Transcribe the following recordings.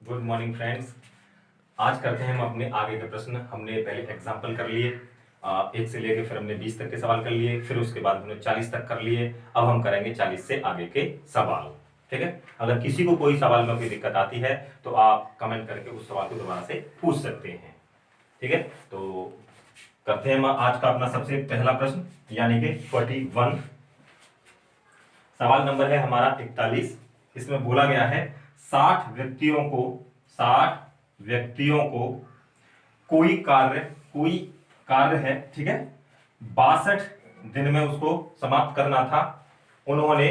Good morning friends. आज करते हैं हम अपने आगे के प्रश्न। हमने पहले एग्जाम्पल कर लिए, 1 से लेके फिर हमने 20 तक के सवाल कर लिए, फिर उसके बाद हमने 40 तक कर लिए। अब हम करेंगे 40 से आगे के सवाल। ठीक है, अगर किसी को कोई सवाल में कोई दिक्कत आती है तो आप कमेंट करके उस सवाल को दोबारा से पूछ सकते हैं। ठीक है, तो करते हैं हम आज का अपना सबसे पहला प्रश्न, यानी कि 41। सवाल नंबर है हमारा 41। इसमें बोला गया है 60 व्यक्तियों को कोई कार्य है, ठीक है, 62 दिन में उसको समाप्त करना था। उन्होंने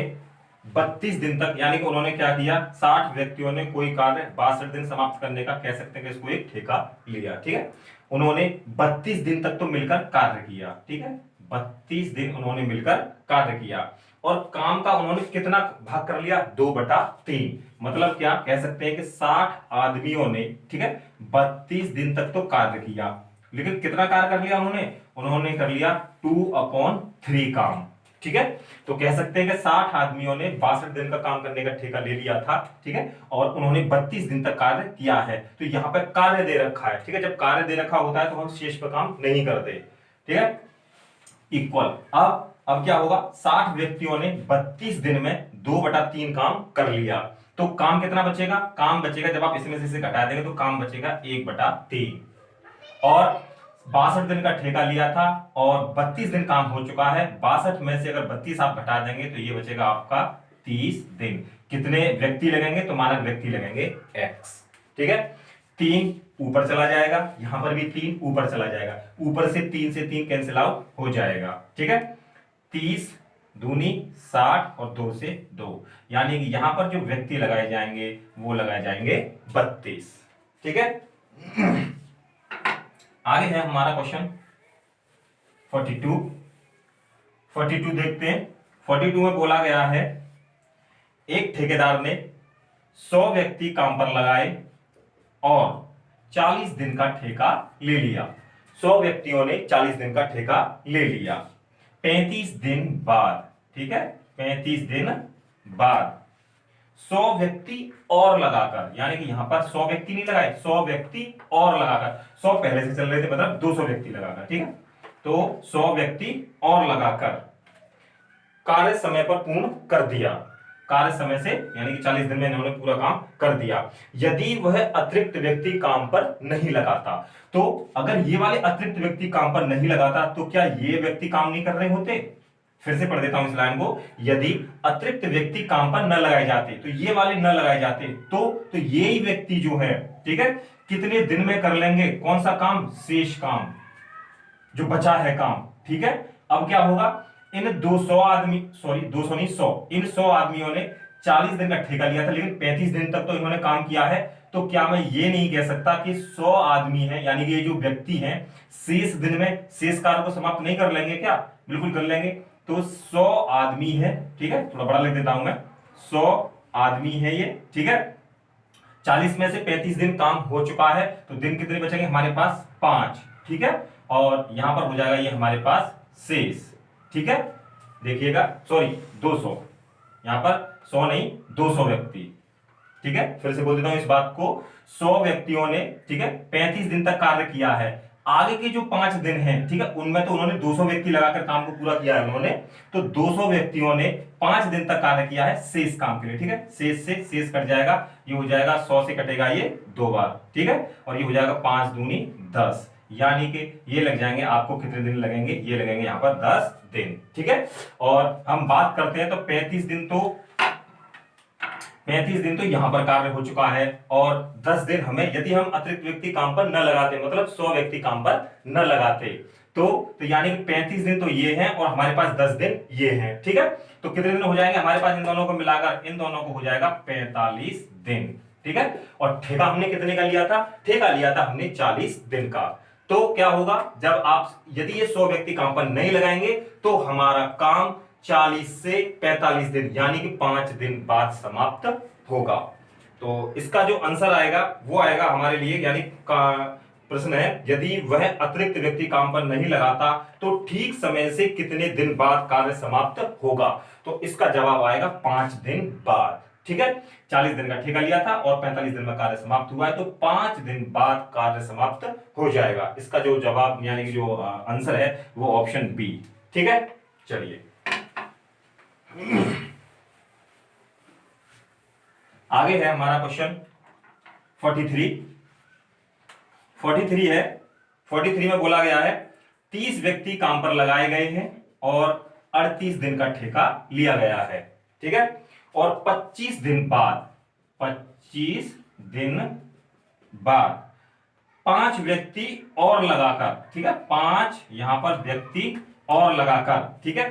32 दिन तक, यानी कि उन्होंने क्या किया, 60 व्यक्तियों ने कोई कार्य 62 दिन समाप्त करने का, कह सकते हैं कि इसको एक ठेका लिया। ठीक है, उन्होंने 32 दिन तक तो मिलकर कार्य किया। ठीक है, 32 दिन उन्होंने मिलकर कार्य किया और काम का उन्होंने कितना भाग कर लिया, 2/3। मतलब क्या कह सकते हैं कि 60 आदमियों ने, ठीक है, 32 दिन तक तो कार्य किया, लेकिन कितना कार्य कर लिया उन्होंने कर लिया 2/3 काम। ठीक है, तो कह सकते हैं कि 60 आदमियों ने 62 दिन का काम करने का ठेका ले लिया था। ठीक है, और उन्होंने 32 दिन तक कार्य किया है। तो यहां पर कार्य दे रखा है। ठीक है, जब कार्य दे रखा होता है तो हम शेष पर काम नहीं करते। ठीक है, इक्वल। अब क्या होगा, 60 व्यक्तियों ने 32 दिन में 2/3 काम कर लिया, तो काम कितना बचेगा, काम बचेगा, जब आप इसमें से इसे घटा देंगे तो काम बचेगा 1/3। और 62 दिन का ठेका लिया था और 32 दिन काम हो चुका है। 62 में से अगर 32 आप घटा देंगे तो ये बचेगा आपका 30 दिन। कितने व्यक्ति लगेंगे, तो मानक व्यक्ति लगेंगे x। ठीक है, 3 ऊपर चला जाएगा, यहां पर भी 3 ऊपर चला जाएगा, ऊपर से 3 कैंसिल आउट हो जाएगा। ठीक है, 30 दूनी 60 और 2 से 2, यानी कि यहां पर जो व्यक्ति लगाए जाएंगे वो लगाए जाएंगे 32। ठीक है, आगे है हमारा क्वेश्चन 42। 42 देखते हैं। 42 में बोला गया है एक ठेकेदार ने 100 व्यक्ति काम पर लगाए और 40 दिन का ठेका ले लिया। 100 व्यक्तियों ने 40 दिन का ठेका ले लिया। 35 दिन बाद, ठीक है, 35 दिन बाद 100 व्यक्ति और लगाकर, यानी कि यहां पर 100 व्यक्ति नहीं लगाए, 100 व्यक्ति और लगाकर, 100 पहले से चल रहे थे, मतलब 200 व्यक्ति लगाकर। ठीक है, तो 100 व्यक्ति और लगाकर कार्य समय पर पूर्ण कर दिया। कार्य समय से, यानी कि 40 दिन में इन्होंने पूरा काम कर दिया। यदि वह अतिरिक्त व्यक्ति काम पर नहीं लगाता, तो अगर ये वाले अतिरिक्त व्यक्ति काम पर नहीं लगाता तो क्या ये व्यक्ति काम नहीं कर रहे होते। फिर से पढ़ देता हूं इस लाइन को। यदि अतिरिक्त व्यक्ति काम पर न लगाए जाते, तो ये वाले न लगाए जाते, तो ये ही व्यक्ति जो है, ठीक है, कितने दिन में कर लेंगे, कौन सा काम, शेष काम जो बचा है काम। ठीक है, अब क्या होगा, इन 200 आदमी, सॉरी 200 नहीं 100, इन 100 आदमियों ने 40 दिन का ठेका लिया था, लेकिन 35 दिन तक तो इन्होंने काम किया है। तो क्या मैं ये नहीं कह सकता कि 100 आदमी है, यानी कि ये जो व्यक्ति हैं शेष दिन में शेष कार्य को समाप्त नहीं कर लेंगे क्या, बिल्कुल कर लेंगे। तो 100 आदमी है, ठीक है, थोड़ा बड़ा लिख देता हूं मैं, 100 आदमी है ये। ठीक है, 40 में से 35 दिन काम हो चुका है, तो दिन कितने बचेंगे हमारे पास, 5। ठीक है, और यहां पर हो जाएगा ये हमारे पास शेष। ठीक है, देखिएगा, सॉरी 200, यहां पर 100 नहीं 200 व्यक्ति। ठीक है, फिर से बोल देता हूं इस बात को, 100 व्यक्तियों ने, ठीक है, 35 दिन तक कार्य किया है। आगे के जो 5 दिन हैं, ठीक है, उनमें तो उन्होंने 200 व्यक्ति लगाकर काम को पूरा किया है उन्होंने, तो 200 व्यक्तियों ने 5 दिन तक कार्य किया है शेष काम के लिए। ठीक है, शेष से शेष कट जाएगा, ये हो जाएगा 100 से कटेगा ये 2 बार। ठीक है, और ये हो जाएगा 5 दूनी 10, यानी कि ये लग जाएंगे आपको कितने दिन लगेंगे, ये लगेंगे यहां पर 10 दिन। ठीक है, और हम बात करते हैं तो 35 दिन तो यहां पर कार्य हो चुका है, और 10 दिन हमें, यदि हम अतिरिक्त व्यक्ति काम पर न लगाते, मतलब 100 व्यक्ति काम पर न लगाते, तो यानी कि 35 दिन तो ये हैं और हमारे पास 10 दिन ये हैं। ठीक है, तो कितने दिन हो जाएंगे हमारे पास, इन दोनों को मिलाकर, इन दोनों को हो जाएगा 45 दिन। ठीक है, और ठेका हमने कितने का लिया था, ठेका लिया था हमने 40 दिन का। तो क्या होगा, जब आप, यदि ये 100 व्यक्ति काम पर नहीं लगाएंगे तो हमारा काम 40 से 45 दिन, यानी कि 5 दिन बाद समाप्त होगा। तो इसका जो आंसर आएगा वो आएगा हमारे लिए, यानी प्रश्न है, यदि वह अतिरिक्त व्यक्ति काम पर नहीं लगाता तो ठीक समय से कितने दिन बाद कार्य समाप्त होगा। तो इसका जवाब आएगा 5 दिन बाद। ठीक है, 40 दिन का ठेका लिया था और 45 दिन में कार्य समाप्त हुआ है, तो 5 दिन बाद कार्य समाप्त हो जाएगा। इसका जो जवाब यानी कि जो आंसर है वो ऑप्शन बी। ठीक है, चलिए आगे है हमारा क्वेश्चन 43। 43 है, 43 में बोला गया है 30 व्यक्ति काम पर लगाए गए हैं और 38 दिन का ठेका लिया गया है। ठीक है, और 25 दिन बाद 5 व्यक्ति और लगाकर, ठीक है, 5 यहां पर व्यक्ति और लगाकर, ठीक है,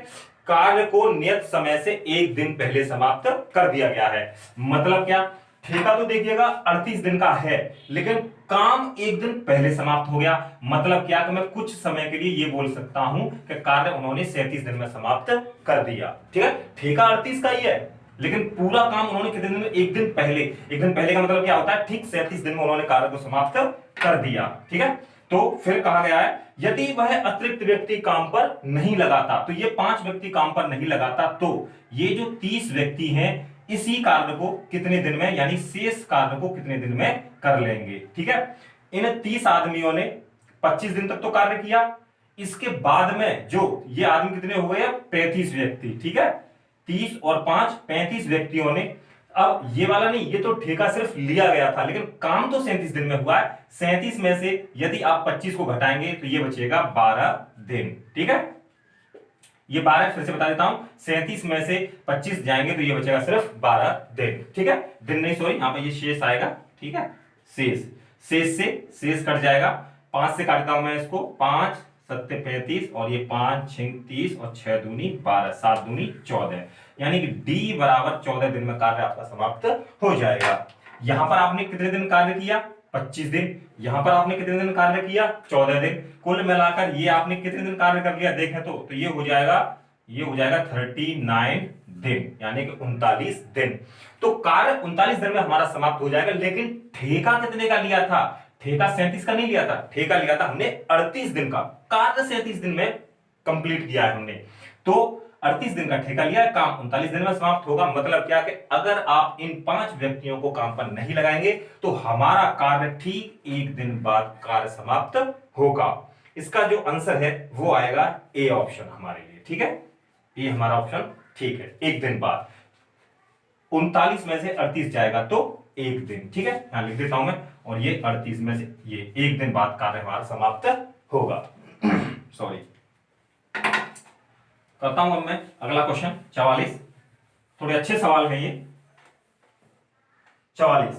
कार्य को नियत समय से 1 दिन पहले समाप्त कर दिया गया है। मतलब क्या, ठेका तो देखिएगा 38 दिन का है, लेकिन काम 1 दिन पहले समाप्त हो गया। मतलब क्या कि मैं कुछ समय के लिए ये बोल सकता हूं कि कार्य उन्होंने 37 दिन में समाप्त कर दिया। ठीक है, ठेका 38 का ही है, लेकिन पूरा काम उन्होंने कितने दिन में, 1 दिन पहले। 1 दिन पहले का मतलब क्या होता है, ठीक 37 दिन में उन्होंने कार्य को समाप्त कर दिया। ठीक है, तो फिर कहा गया है यदि वह अतिरिक्त व्यक्ति काम पर नहीं लगाता, तो ये 5 व्यक्ति काम पर नहीं लगाता, तो ये जो 30 व्यक्ति हैं इसी कार्य को कितने दिन में, यानी शेष कार्य को कितने दिन में कर लेंगे। ठीक है, इन 30 आदमियों ने 25 दिन तक तो कार्य किया, इसके बाद में जो ये आदमी कितने हो गए, 35 व्यक्ति। ठीक है, 30 और 5 35 व्यक्तियों ने, अब ये वाला नहीं, ये तो ठेका सिर्फ लिया गया था, लेकिन काम तो 37 दिन में हुआ है। 37 में से यदि आप 25 को घटाएंगे तो ये बचेगा 12 दिन। ठीक है, ये 12 फिर से बता देता हूं, 37 में से 25 जाएंगे तो ये बचेगा सिर्फ 12 दिन। ठीक है, दिन नहीं, सॉरी, यहां पर ये शेष आएगा। ठीक है, शेष से शेष कट जाएगा, 5 से काटता हूं मैं इसको, 5 7 35 और ये 5 6 30 और 6 दूनी 12, 7 दूनी 14, यानी कि डी बराबर 14 दिन में कार्य आपका समाप्त हो जाएगा। यहां पर आपने कितने दिन कार्य किया, 25 दिन। यहां पर आपने कितने दिन कार्य किया, 14 दिन। कुल मिलाकर ये आपने कितने दिन कार्य कर लिया देखें तो ये हो जाएगा 39 दिन, यानी कि 39 दिन। तो कार्य 39 दिन में हमारा समाप्त हो जाएगा। लेकिन ठेका कितने का लिया था, ठेका 37 का नहीं लिया था, ठेका लिया था हमने 38 दिन का। कार्य 37 दिन में कंप्लीट किया है हमने, तो 38 दिन का ठेका लिया है, काम 39 दिन में समाप्त होगा। मतलब क्या कि अगर आप इन 5 व्यक्तियों को काम पर नहीं लगाएंगे तो हमारा कार्य ठीक 1 दिन बाद कार्य समाप्त होगा। इसका जो आंसर है वो आएगा ए ऑप्शन हमारे लिए। ठीक है, ये हमारा ऑप्शन ठीक है, 1 दिन बाद। 39 में से 38 जाएगा तो 1 दिन। ठीक है, यहां लिख देता हूं मैं, और ये 38 में से ये 1 दिन बाद कार्य हमारा समाप्त होगा। सॉरी, करता हूं अब मैं अगला क्वेश्चन 44। थोड़े अच्छे सवाल है ये। 44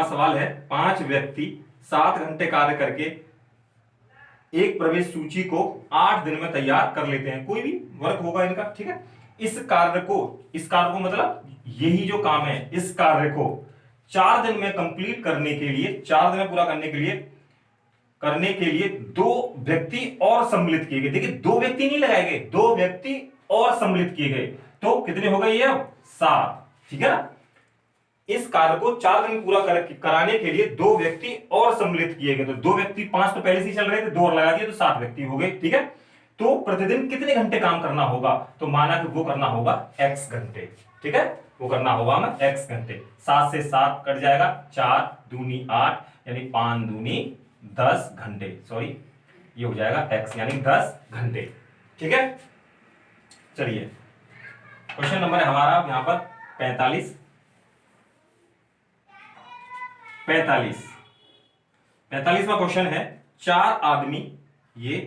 सवाल है, 5 व्यक्ति 7 घंटे कार्य करके एक प्रवेश सूची को 8 दिन में तैयार कर लेते हैं। कोई भी वर्क होगा इनका। ठीक है, इस कार्य को मतलब यही जो काम है, इस कार्य को 4 दिन में कंप्लीट करने के लिए, 4 दिन में पूरा करने के लिए 2 व्यक्ति और सम्मिलित किए गए। देखिए, 2 व्यक्ति नहीं लगाए गए, 2 व्यक्ति और सम्मिलित किए गए, तो कितने हो गए ये, 7। ठीक है ना, इस कार्य को 4 दिन में पूरा कराने के लिए 2 व्यक्ति और सम्मिलित किए गए। तो 2 व्यक्ति, 5 तो पहले से ही चल रहे थे, 2 और लगा दिए तो 7 व्यक्ति हो गए। ठीक है, तो प्रतिदिन कितने घंटे काम करना होगा, तो माना कि वो करना होगा x घंटे। ठीक है, वो करना होगा हमें x घंटे। 7 से 7 कट जाएगा, 4 दूनी 8, यानी 5 दूनी 10 घंटे। सॉरी, ये हो जाएगा x, यानी 10 घंटे। ठीक है, चलिए क्वेश्चन नंबर है हमारा यहां पर 45। 45वां क्वेश्चन है, 4 आदमी, ये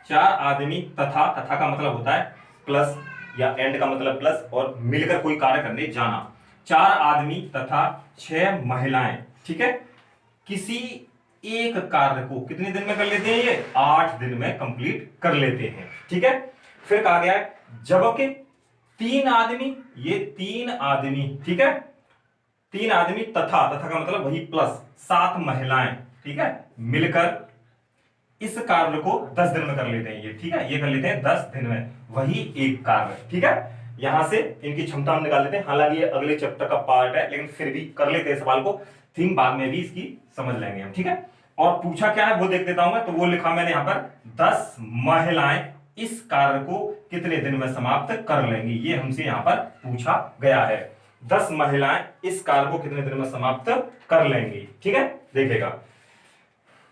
4 आदमी तथा का मतलब होता है प्लस, या एंड का मतलब प्लस, और मिलकर कोई कार्य करने जाना। 4 आदमी तथा 6 महिलाएं, ठीक है, किसी एक कार्य को कितने दिन में कर लेते हैं, ये 8 दिन में कंप्लीट कर लेते हैं। ठीक है, फिर कहा गया है जबकि 3 आदमी, ये 3 आदमी, ठीक है, 3 आदमी तथा का मतलब वही प्लस 7 महिलाएं, ठीक है, मिलकर इस कार्य को 10 दिन में कर लेते हैं। ये ठीक है, ये कर लेते हैं 10 दिन में, वही एक कार्य। ठीक है, यहां से इनकी क्षमता हम निकाल लेते हैं। हालांकि ये अगले चैप्टर का पार्ट है, लेकिन फिर भी कर लेते हैं सवाल को, थीम बाद में भी इसकी समझ लेंगे हम। ठीक है, और पूछा क्या है वो देख देता हूं मैं। तो वो लिखा मैंने यहां पर 10 महिलाएं इस कार्य को कितने दिन में समाप्त कर लेंगी, ये हमसे यहाँ पर पूछा गया है। 10 महिलाएं इस कार्य को कितने दिन में समाप्त कर लेंगी। ठीक है, देखिएगा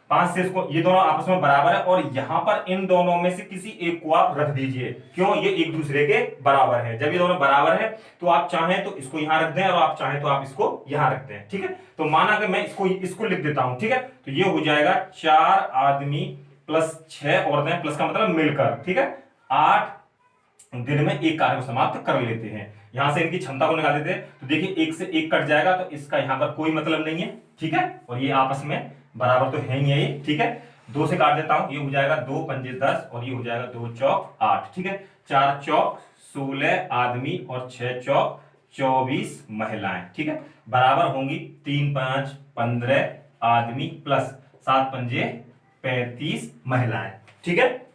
5 से इसको, ये दोनों आपस में बराबर है और यहां पर इन दोनों में से किसी एक को आप रख दीजिए। क्यों, ये एक दूसरे के बराबर है। जब ये दोनों बराबर है तो आप चाहें तो इसको यहां रख दें और आप चाहें तो आप इसको यहां रख दें। ठीक है, तो माना कि मैं इसको लिख देता हूं। ठीक है, तो ये हो जाएगा 4 आदमी प्लस 6 औरतें, प्लस का मतलब मिलकर, ठीक है, 8 दिन में एक कार्य को समाप्त कर लेते हैं। यहां से इनकी क्षमता को निकाल देते हैं तो देखिए 1 से 1 कट जाएगा तो इसका यहां पर कोई मतलब नहीं है। ठीक है, और ये आपस में बराबर तो है ही है ये। ठीक है, 2 से काट देता हूं, ये हो जाएगा 2 पंजे 10 और ये हो जाएगा 2 चौक 8। ठीक है, 4 चौक 16 आदमी और 6 चौक 24 महिलाएं। ठीक है, बराबर होंगी 3 5 15 आदमी प्लस 7 पंजे 35 महिलाएं। ठीक है,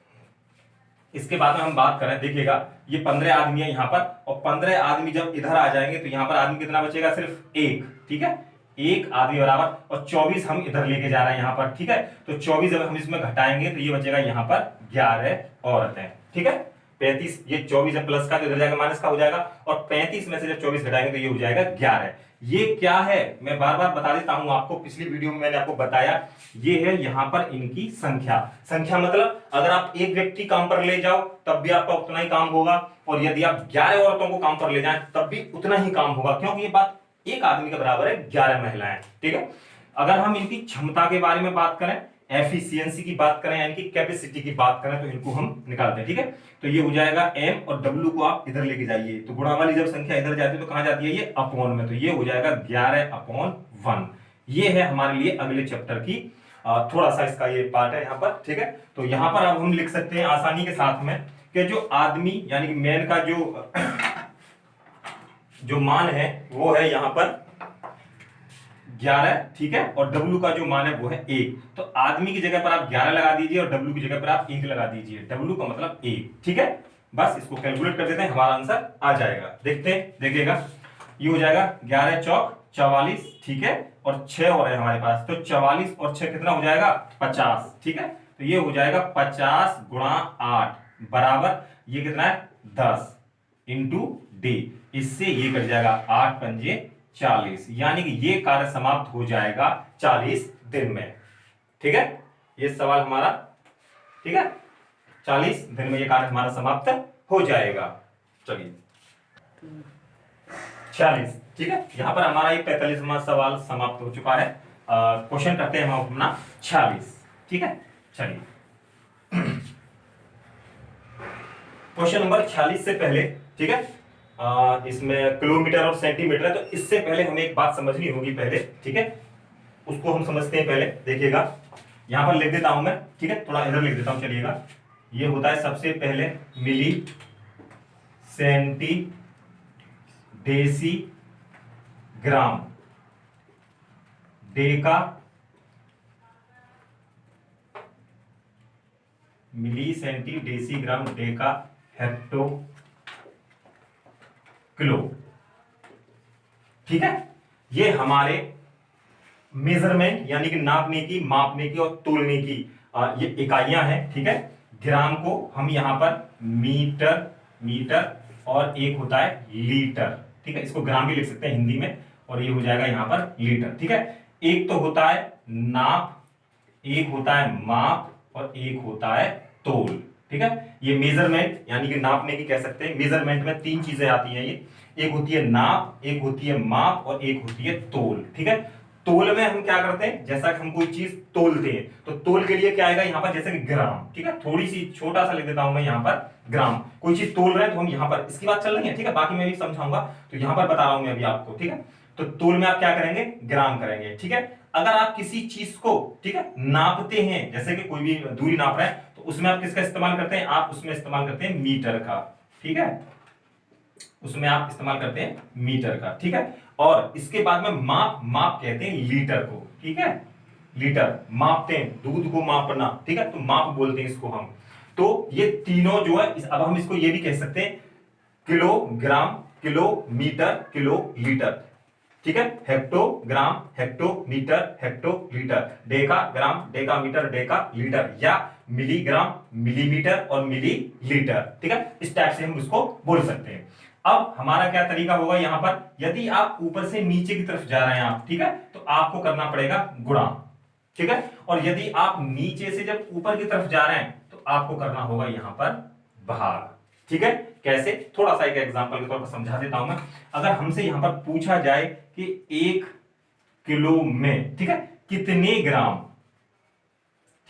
इसके बाद में हम बात करें, देखिएगा ये 15 आदमी है यहाँ पर और 15 आदमी जब इधर आ जाएंगे तो यहाँ पर आदमी कितना बचेगा, सिर्फ 1। ठीक है, 1 आदमी बराबर और 24 हम इधर लेके जा रहे हैं यहाँ पर। ठीक है, तो 24 जब हम इसमें घटाएंगे तो ये बचेगा यहाँ पर 11 औरतें। ठीक है, 35, ये 24 है प्लस का तो इधर जाएगा माइनस का हो जाएगा और 35 में से जब 24 घटाएंगे तो ये हो जाएगा 11। ये क्या है, मैं बार बार बता देता हूं आपको, पिछली वीडियो में मैंने आपको बताया, ये है यहां पर इनकी संख्या। संख्या मतलब अगर आप एक व्यक्ति काम पर ले जाओ तब भी आपका उतना ही काम होगा और यदि आप 11 औरतों को काम पर ले जाएं तब भी उतना ही काम होगा, क्योंकि ये बात एक आदमी के बराबर है 11 महिलाएं। ठीक है, अगर हम इनकी क्षमता के बारे में बात करें, एफिशिएंसी की बात करें, यानी कि कैपेसिटी की बात करें, तो इनको हम निकालते हैं। ठीक है, तो ये हो जाएगा m और w को आप इधर लेके जाइए तो गुणा वाली जब संख्या इधर जाती है तो कहां जाती है, ये अपॉन में, तो ये हो जाएगा 11/1। ये है हमारे लिए अगले चैप्टर की थोड़ा सा इसका ये पार्ट है यहाँ पर। ठीक है, तो यहाँ पर अब हम लिख सकते हैं आसानी के साथ में कि जो आदमी यानी कि मैन का जो मान है वो है यहाँ पर 11। ठीक है, और W का जो मान है वो है 1। तो आदमी की जगह पर आप 11 लगा दीजिए और W की जगह पर आप 1 लगा दीजिए। W का मतलब 1। ठीक है, बस इसको कैलकुलेट कर देते हैं, हमारा आंसर आ जाएगा। देखते हैं, देखिएगा ये हो जाएगा 11 चौक 44। ठीक है, और 6 और है हमारे पास, तो 44 और 6 कितना हो जाएगा, 50। ठीक है, तो ये हो जाएगा 50 गुणा 8 बराबर ये कितना है, 10 इंटू डी। इससे ये कट जाएगा 8 पंजे 40, यानी कि ये कार्य समाप्त हो जाएगा 40 दिन में। ठीक है, ये सवाल हमारा, ठीक है, 40 दिन में ये कार्य हमारा समाप्त हो जाएगा। चलिए 46। ठीक है, यहां पर हमारा ये 45वां सवाल समाप्त हो चुका है। क्वेश्चन करते हैं हम अपना 46। ठीक है, चलिए क्वेश्चन नंबर 46 से पहले, ठीक है, इसमें किलोमीटर और सेंटीमीटर है, तो इससे पहले हमें एक बात समझनी होगी पहले। ठीक है, उसको हम समझते हैं पहले। देखिएगा यहां पर लिख देता हूं मैं। ठीक है, थोड़ा इधर लिख देता हूं, चलिएगा। ये होता है सबसे पहले मिली सेंटी डेसी ग्राम डेका मिली सेंटी डेसी ग्राम डेका हेक्टो किलो। ठीक है, ये हमारे मेजरमेंट यानी कि नापने की, मापने की और तोलने की ये इकाइयां हैं। ठीक है, ग्राम को हम यहां पर मीटर और एक होता है लीटर। ठीक है, इसको ग्राम भी लिख सकते हैं हिंदी में, और ये हो जाएगा यहां पर लीटर। ठीक है, एक तो होता है नाप, एक होता है माप और एक होता है तोल। ठीक है, ये मेजरमेंट यानी कि नापने की कह सकते हैं। मेजरमेंट में 3 चीजें आती हैं, ये एक होती है नाप, एक होती है माप और एक होती है तोल। ठीक है, तोल में हम क्या करते हैं, जैसा कि हम कोई चीज तोलते हैं तो तोल के लिए क्या आएगा यहाँ पर, जैसे कि ग्राम। ठीक है, थोड़ी सी छोटा सा लिख देता हूं मैं यहाँ पर ग्राम। कोई चीज तोल रहे हैं तो हम यहाँ पर, इसकी बात चल रही है, ठीक है, बाकी मैं भी समझाऊंगा, तो यहाँ पर बता रहा हूं मैं अभी आपको। ठीक है, तो तोल में आप क्या करेंगे, ग्राम करेंगे। ठीक है, अगर आप किसी चीज को, ठीक है, नापते हैं, जैसे कि कोई भी दूरी नाप रहे हैं, तो उसमें आप किसका इस्तेमाल करते हैं, आप उसमें इस्तेमाल करते हैं मीटर का। ठीक है, उसमें आप इस्तेमाल करते हैं मीटर का। ठीक है, और इसके बाद में माप कहते हैं लीटर को। ठीक है, लीटर मापते हैं, दूध को मापना। ठीक है, तो माप बोलते हैं इसको हम। तो ये तीनों जो है, अब हम इसको ये भी कह सकते हैं kilogram, kilometre, kilolitre. ठीक है, hectogram, hectometre, hectolitre, decagram, decametre, decalitre, या मिलीग्राम, मिलीमीटर और मिलीलीटर। ठीक है, इस टाइप से हम उसको बोल सकते हैं। अब हमारा क्या तरीका होगा यहां पर, यदि आप ऊपर से नीचे की तरफ जा रहे हैं आप, ठीक है, तो आपको करना पड़ेगा गुणा। ठीक है, और यदि आप नीचे से जब ऊपर की तरफ जा रहे हैं तो आपको करना होगा यहां पर भाग। ठीक है, कैसे, थोड़ा सा एक एग्जांपल के तौर पर समझा देता हूं मैं। अगर हमसे यहां पर पूछा जाए कि 1 किलो में, ठीक है, कितने ग्राम,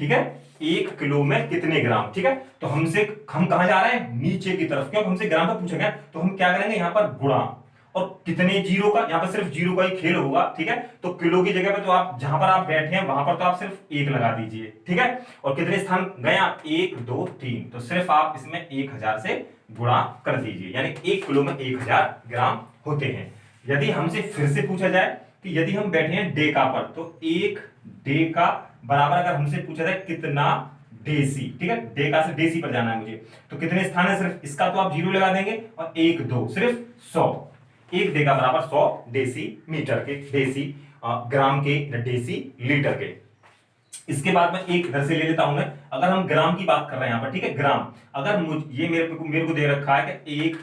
ठीक है, 1 किलो में कितने ग्राम, ठीक है, तो हम कहां जा रहे हैं, नीचे की तरफ, क्योंकि हमसे ग्राम पर पूछा गया, तो हम क्या करेंगे यहां पर गुणा, और कितने जीरो का, यहां पर सिर्फ जीरो का ही खेल होगा। ठीक है, तो किलो की जगह पे तो आप जहां पर आप बैठे हैं वहां पर तो आप सिर्फ 1 लगा दीजिए। ठीक है, और कितने स्थान गए आप, 1 2 3, तो सिर्फ आप इसमें 1000 से गुणा कर दीजिए, यानी 1 किलो में 1000 ग्राम होते हैं। यदि हमसे फिर से पूछा जाए कि यदि हम बैठे हैं डेका पर, तो 1 डेका बराबर, अगर हमसे पूछा जाए कितना डेसी, ठीक है, डेका से डेसी पर जाना है मुझे, तो कितने स्थान है, सिर्फ इसका तो आप 0 लगा देंगे, और 1 2 सिर्फ 100, 1 डेका बराबर 100 डेसी मीटर के, डेसी ग्राम के, डेसी लीटर के। इसके बाद में एक इधर से ले लेता हूं मैं, अगर हम ग्राम की बात कर रहे हैं यहां पर, ठीक है, ग्राम, अगर ये मेरे को दे रखा है कि 1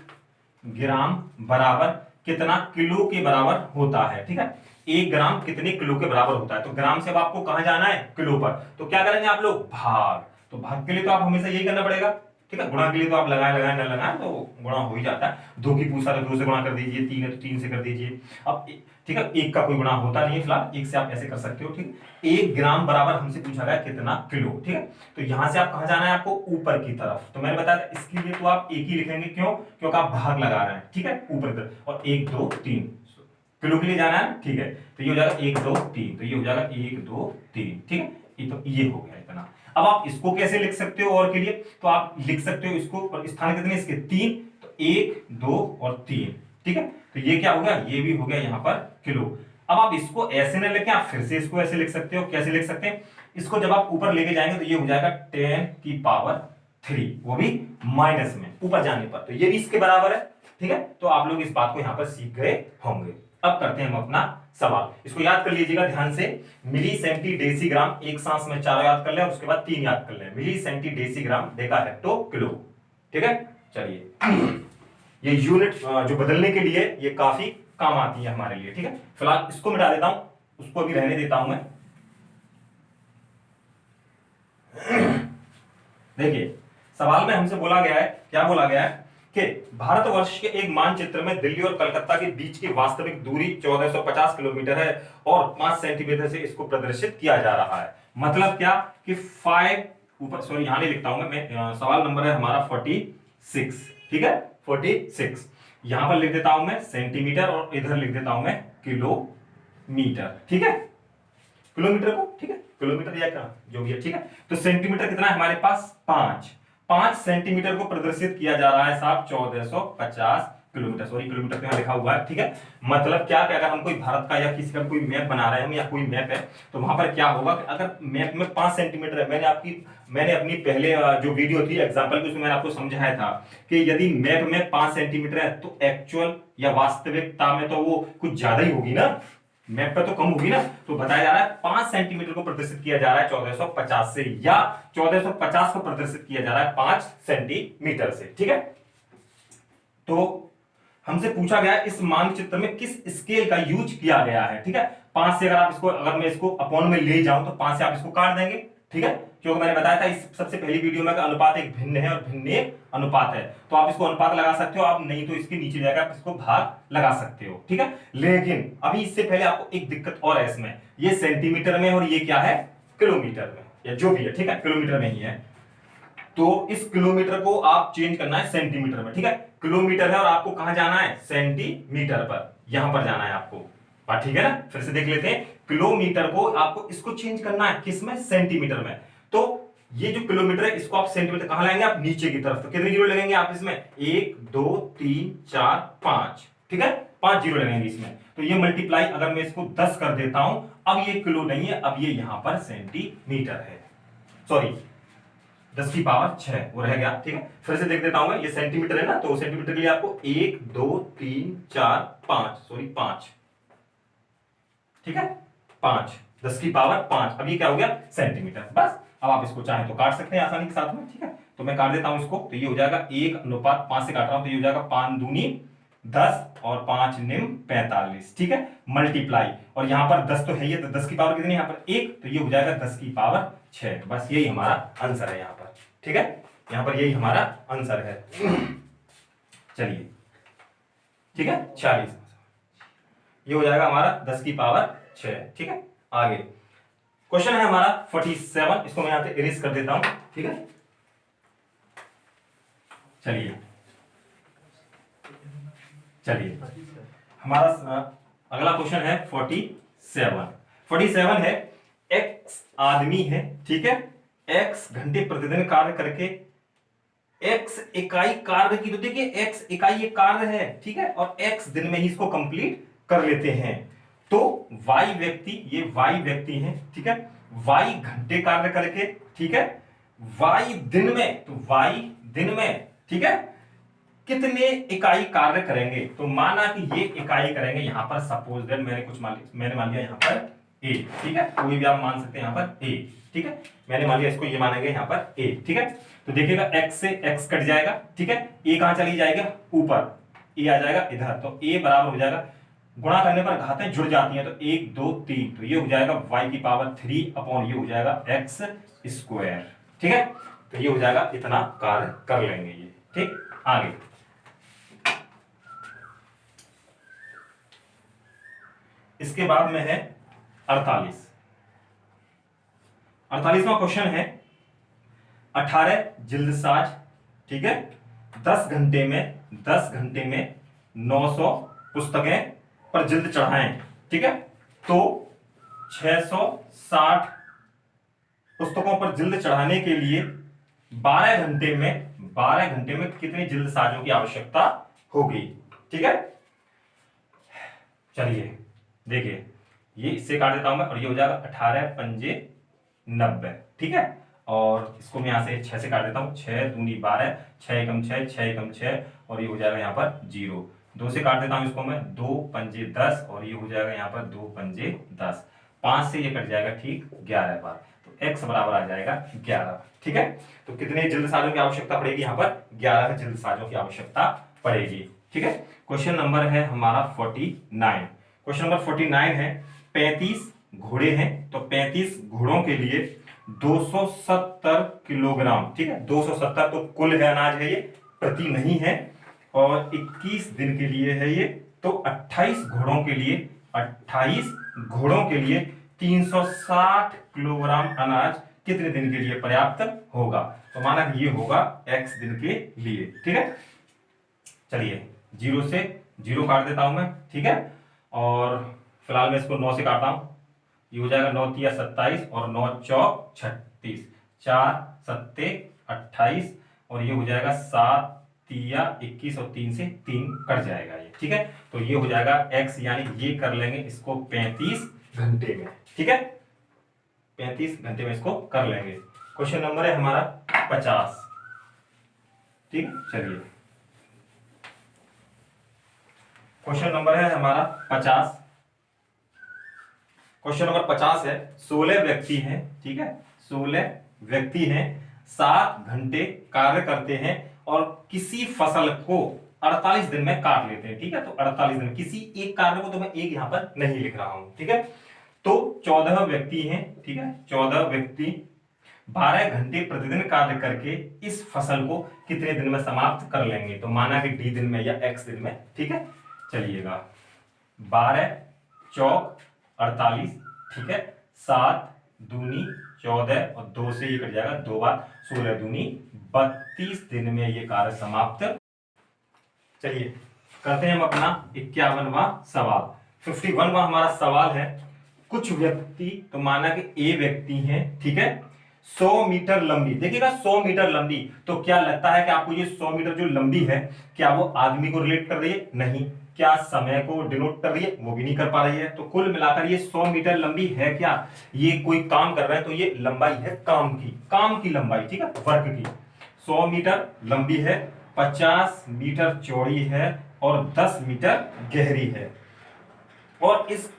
ग्राम बराबर कितना किलो के बराबर होता है। ठीक है, 1 ग्राम कितने किलो के बराबर होता है, तो ग्राम से अब आपको कहां जाना है, किलो पर, तो क्या करेंगे आप लोग, भाग। तो भाग के लिए तो आप हमेशा यही करना पड़ेगा। ठीक है, गुणा के लिए तो आप लगाए लगाए न लगाए तो गुणा हो ही जाता है। 2 की पूछा तो 2 से गुणा कर दीजिए, 3 है तो 3 से कर दीजिए। अब ठीक है, 1 का कोई गुणा होता नहीं है फिलहाल, 1 से आप ऐसे कर सकते हो। ठीक, 1 ग्राम बराबर हमसे पूछा गया कितना किलो। ठीक है, तो यहां से आप कहां जाना है, आपको ऊपर की तरफ। तो मैंने बताया इसके लिए तो आप 1 ही लिखेंगे, क्यों, क्योंकि आप भाग लगा रहे हैं। ठीक है, ऊपर की तरफ, और 1 2 3 किलो के लिए जाना है। ठीक है, तो ये हो जाएगा 1 2 3, तो ये हो जाएगा 1 2 3। ठीक है, तो ये हो गया इतना। अब आप इसको कैसे लिख सकते हो, और के लिए तो आप लिख सकते हो इसको, और स्थान कितने इसके 3, तो 1 2 और 3। ठीक है, तो ये क्या हो गया, ये भी हो गया यहां पर किलो। अब आप इसको ऐसे न लेके आप फिर से इसको ऐसे लिख सकते हो। कैसे लिख सकते हैं इसको, जब आप ऊपर लेके जाएंगे तो ये हो जाएगा 10 की पावर 3, वो भी माइनस में ऊपर जाने पर, तो ये भी इसके बराबर है। ठीक है, तो आप लोग इस बात को यहां पर सीख गए होंगे। अब करते हैं हम अपना सवाल, इसको याद कर लीजिएगा ध्यान से। मिली सेंटी डेसीग्राम, एक सांस में 4 याद कर ले, और उसके बाद 3 याद कर ले। Milli centi decigram deca hecto kilo. ठीक है, चलिए, ये यूनिट जो बदलने के लिए ये काफी काम आती है हमारे लिए। ठीक है, फिलहाल इसको मिटा देता हूं, उसको अभी रहने देता हूं मैं। देखिए, सवाल में हमसे बोला गया है, क्या बोला गया है कि भारतवर्ष के एक मानचित्र में दिल्ली और कलकत्ता के बीच की वास्तविक दूरी 1450 किलोमीटर है, और 5 सेंटीमीटर से इसको प्रदर्शित किया जा रहा है। मतलब क्या कि 5 ऊपर, सॉरी यहां नहीं लिखता हूं मैं, सवाल नंबर है हमारा 46। ठीक है, 46 यहां पर लिख देता हूं मैं सेंटीमीटर, और इधर लिख देता हूं मैं किलोमीटर। ठीक है, किलोमीटर को, ठीक है, किलोमीटर या क्या जो भी है। ठीक है, तो सेंटीमीटर कितना है हमारे पास, 5 सेंटीमीटर को प्रदर्शित किया जा रहा है साहब 1450 किलोमीटर। सॉरी, किलोमीटर पे यहां लिखा हुआ है। ठीक है, मतलब क्या कि अगर हम कोई भारत का या किसी का कोई मैप बना रहे हैं, या कोई मैप है, तो वहां पर क्या होगा कि अगर मैप में 5 सेंटीमीटर है, मैंने अपनी पहले जो वीडियो थी एग्जाम्पल की, उसमें मैंने आपको समझाया था कि यदि मैप में 5 सेंटीमीटर है तो एक्चुअल या वास्तविकता में तो वो कुछ ज्यादा ही होगी ना, मैप पे तो कम होगी ना। तो बताया जा रहा है 5 सेंटीमीटर को प्रदर्शित किया जा रहा है 1450 से, या 1450 को प्रदर्शित किया जा रहा है 5 सेंटीमीटर से। ठीक है, तो हमसे पूछा गया इस मानचित्र में किस स्केल का यूज किया गया है। ठीक है, 5 से अगर मैं इसको अपॉन में ले जाऊं तो 5 से आप इसको काट देंगे। ठीक है, क्योंकि मैंने बताया था इस सबसे पहली वीडियो में अनुपात एक भिन्न है और भिन्न एक अनुपात है, तो आप इसको अनुपात लगा सकते हो, आप नहीं तो इसके नीचे जाकर आप इसको भाग लगा सकते हो। ठीक है, लेकिन अभी इससे पहले आपको एक दिक्कत और है इसमें, ये सेंटीमीटर में और ये क्या है, किलोमीटर में, या जो भी है। ठीक है, किलोमीटर में ही है, तो इस किलोमीटर को आप चेंज करना है सेंटीमीटर में। ठीक है, किलोमीटर है और आपको कहां जाना है, सेंटीमीटर पर, यहां पर जाना है आपको। ठीक है ना, फिर से देख लेते हैं, किलोमीटर को आपको इसको चेंज करना है किसमें, सेंटीमीटर में। तो ये जो किलोमीटर है इसको आप सेंटीमीटर कहां लाएंगे, आप नीचे की तरफ। तो कितने जीरो लगेंगे आप इसमें, 1 2 3 4 5। ठीक है, 5 जीरो लगेंगे इसमें। तो ये मल्टीप्लाई अगर मैं इसको 10 कर देता हूं, अब ये किलो नहीं है, अब ये यहां पर सेंटीमीटर है। सॉरी, 10 की पावर 6 वो रह गया। ठीक है, फिर से देख देता हूं मैं, ये सेंटीमीटर है ना, तो सेंटीमीटर के लिए आपको 1 2 3 4 5, सॉरी 5। ठीक है, 5, 10 की पावर 5, अब ये क्या हो गया सेंटीमीटर। बस अब आप इसको चाहें तो काट सकते हैं आसानी के साथ में, ठीक है। तो मैं काट देता हूं इसको, तो ये हो जाएगा 1:5 से काट रहा हूं, तो ये हो जाएगा 5 दूनी 10 और 5 निम 45, ठीक है, मल्टीप्लाई, और यहां पर 10 तो है ही, तो 10 की पावर कितनी है यहाँ पर 1, तो ये हो जाएगा 10 की पावर 6। बस यही हमारा आंसर है यहाँ पर, ठीक है, यहाँ पर यही हमारा आंसर है। चलिए, ठीक है, 40, ये हो जाएगा हमारा 10 की पावर 6, ठीक है। आगे क्वेश्चन है हमारा 47, इसको मैं यहां पे इरेज कर देता हूं, ठीक है। चलिए हमारा अगला क्वेश्चन है 47। 47 है, एक्स आदमी है, ठीक है, एक्स घंटे प्रतिदिन कार्य करके एक्स इकाई कार्य की, तो देखिए एक्स इकाई ये कार्य है, ठीक है, और एक्स दिन में ही इसको कंप्लीट कर लेते हैं। तो वाई व्यक्ति, ये वाई व्यक्ति है, ठीक है, वाई घंटे कार्य करके, ठीक है, वाई दिन में, तो वाई दिन में, ठीक है, कितने इकाई कार्य करेंगे। तो माना कि ये इकाई करेंगे, यहां पर सपोज दैट मैंने मान लिया यहां पर ए, ठीक है, कोई भी आप मान सकते हैं यहां पर ए, ठीक है, मैंने मान लिया इसको, ये मानेंगे यहां पर ए, ठीक है। तो देखिएगा x से x कट जाएगा, ठीक है, ए कहां चली जाएगा ऊपर, ए आ जाएगा इधर, तो ए बराबर हो जाएगा, गुणा करने पर घातें जुड़ जाती हैं, तो 1 2 3, तो ये हो जाएगा y की पावर 3 अपॉन ये हो जाएगा x स्क्वायर, ठीक है। तो ये हो जाएगा, इतना कार्य कर लेंगे ये, ठीक। आगे इसके बाद में है 48। 48वां क्वेश्चन है, 18 जिल्दसाज, ठीक है, 10 घंटे में 900 पुस्तकें पर जिल्द चढ़ाएं, ठीक है, तो 660 पुस्तकों पर जिल्द चढ़ाने के लिए 12 घंटे में कितने जिल्दसाजों की आवश्यकता होगी, ठीक है। चलिए देखिए, ये इससे काट देता हूं मैं, और ये हो जाएगा 18 पंजे 90, ठीक है, और इसको मैं यहां से 6 से काट देता हूं, 6 दूनी 12, 6 एकम 6, 6 एकम 6, और ये हो जाएगा यहाँ पर 0। 2 से काट देता हूं इसको मैं, 2 पंजे 10, और ये हो जाएगा यहाँ पर 2 पंजे 10, 5 से ये कट जाएगा, ठीक, 11 बार, तो x बराबर आ जाएगा 11, ठीक है। तो कितने जिल्दसाजों की आवश्यकता पड़ेगी, यहाँ पर 11 जिल्दसाजों की आवश्यकता पड़ेगी, ठीक है। क्वेश्चन नंबर है हमारा 49। क्वेश्चन नंबर 49 है, 35 घोड़े हैं, तो 35 घोड़ों के लिए 270 किलोग्राम, ठीक है, 270 तो कुल है अनाज है, ये प्रति नहीं है, और 21 दिन के लिए है ये, तो 28 घोड़ों के लिए 360 किलोग्राम अनाज कितने दिन के लिए पर्याप्त होगा। तो माना कि ये होगा x दिन के लिए, ठीक है। चलिए 0 से 0 काट देता हूं मैं, ठीक है, और फिलहाल मैं इसको 9 से काटता हूं, ये हो जाएगा 9 तिया 27 और 9 चौक 36, 4 सत्ते 28, और ये हो जाएगा 7 तिया 21 और 3 से 3 कट जाएगा ये, ठीक है। तो ये हो जाएगा x, यानी ये कर लेंगे इसको 35 घंटे में, ठीक है, 35 घंटे में इसको कर लेंगे। क्वेश्चन नंबर है हमारा 50, ठीक। चलिए क्वेश्चन नंबर है हमारा 50। क्वेश्चन नंबर 50 है, 16 व्यक्ति हैं, ठीक है, 16 व्यक्ति हैं, 7 घंटे कार्य करते हैं और किसी फसल को 48 दिन में काट लेते हैं, ठीक है। तो 48 दिन, किसी एक कार्य को तो मैं एक यहां पर नहीं लिख रहा हूं, ठीक है। तो 14 व्यक्ति हैं, ठीक है, 14 व्यक्ति 12 घंटे प्रतिदिन कार्य करके इस फसल को कितने दिन में समाप्त कर लेंगे। तो माना कि डी दिन में या एक्स दिन में, ठीक है। चलिएगा 12 चौक 48, ठीक है, 7 दूनी 14 और 2 से ये कट जाएगा 2 बार, 16 दूनी 32 दिन में ये कार्य समाप्त। चलिए करते हैं हम अपना 51वां सवाल। 51वां हमारा सवाल है, कुछ व्यक्ति, तो माना कि ए व्यक्ति है, ठीक है, 100 मीटर लंबी, देखिएगा 100 मीटर लंबी, तो क्या लगता है कि आपको ये 100 मीटर जो लंबी है, क्या वो आदमी को रिलेट कर रही है? नहीं। क्या समय को डिनोट कर रही है? वो भी नहीं कर पा रही है। तो कुल मिलाकर ये 100 मीटर लंबी है क्या? ये कोई काम कर रहा है, तो ये लंबाई है काम की लंबाई, ठीक है, वर्क की। 100 मीटर लंबी है, 50 मीटर चौड़ी है और 10 मीटर गहरी है, और इस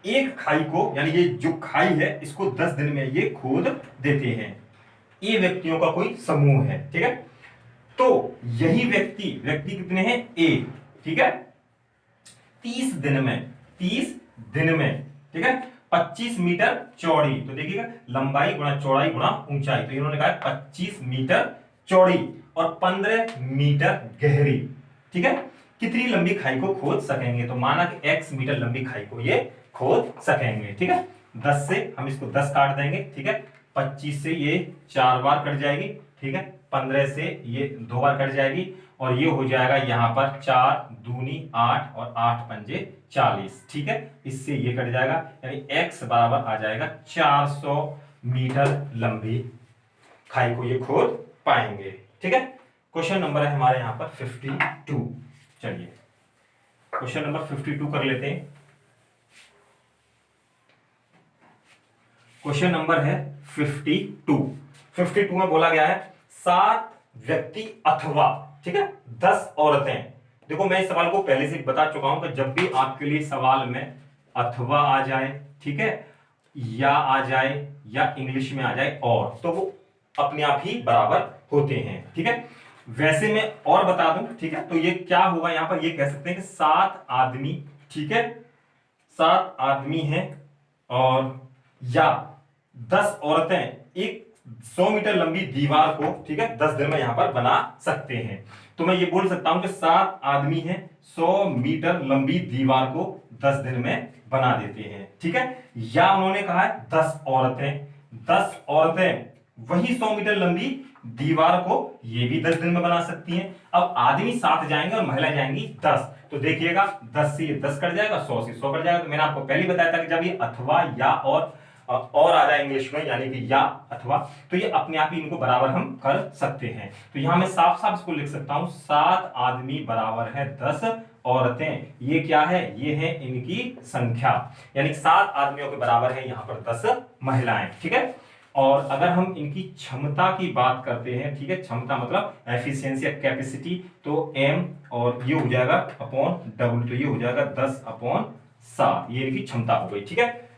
एक खाई को, यानी ये जो खाई है इसको 10 दिन में ये खोद देते हैं। ये व्यक्तियों का कोई समूह है, ठीक है। तो यही व्यक्ति कितने हैं? ए, ठीक है। 30 दिन में, 30 दिन में, ठीक है, 25 मीटर चौड़ी। तो देखिएगा लंबाई गुणा चौड़ाई गुणा ऊंचाई, तो इन्होंने कहा 25 मीटर चौड़ी और 15 मीटर गहरी, ठीक है। कितनी लंबी खाई को खोद सकेंगे? तो माना कि x मीटर लंबी खाई को ये खोद सकेंगे, ठीक है। 10 से हम इसको 10 काट देंगे, ठीक है। 25 से ये 4 बार कट जाएगी, ठीक है। 15 से ये 2 बार कट जाएगी और ये हो जाएगा यहां पर 4 दूनी 8 और 8 पंजे 40, ठीक है। इससे ये कट जाएगा, यानी x बराबर आ जाएगा 400 मीटर लंबी खाई को ये खोद पाएंगे, ठीक है। क्वेश्चन नंबर है हमारे यहां पर 52। चलिए क्वेश्चन नंबर 52 कर लेते हैं। क्वेश्चन नंबर है 52। 52 में बोला गया है 7 व्यक्ति अथवा, ठीक है, 10 औरतें। देखो मैं इस सवाल को पहले से बता चुका हूं कि जब भी आपके लिए सवाल में अथवा आ जाए, ठीक है, या आ जाए या इंग्लिश में आ जाए और, तो वो अपने आप ही बराबर होते हैं, ठीक है। वैसे मैं और बता दूं, ठीक है, तो ये क्या होगा, यहां पर ये कह सकते हैं कि 7 आदमी, ठीक है, 7 आदमी हैं और या 10 औरतें एक 100 मीटर लंबी दीवार को, ठीक है, 10 दिन में यहां पर बना सकते हैं। तो मैं ये बोल सकता हूं कि 7 आदमी हैं 100 मीटर लंबी दीवार को 10 दिन में बना देते हैं, ठीक है। या उन्होंने कहा है 10 औरतें, 10 औरतें वही 100 मीटर लंबी दीवार को ये भी 10 दिन में बना सकती हैं। अब आदमी 7 जाएंगे और महिला जाएंगी 10, तो देखिएगा 10 से ये 10 कट जाएगा, 100 से 100 कट जाएगा। तो मैंने आपको पहले बताया था कि जब ये अथवा या और आ जाए इंग्लिश में, यानी कि या अथवा, तो ये अपने आप ही इनको बराबर हम कर सकते हैं। तो यहां मैं साफ साफ इसको लिख सकता हूं 7 आदमी बराबर है 10 औरतें। ये क्या है? ये है इनकी संख्या, यानी 7 आदमियों के बराबर है यहां पर 10 महिलाएं, ठीक है। और अगर हम इनकी क्षमता की बात करते हैं, ठीक है, क्षमता मतलब एफिशिएंसी या कैपेसिटी, तो m और ये हो जाएगा अपॉन W, तो ये हो जाएगा 10/7, ये इनकी क्षमता हो गई, ठीक है।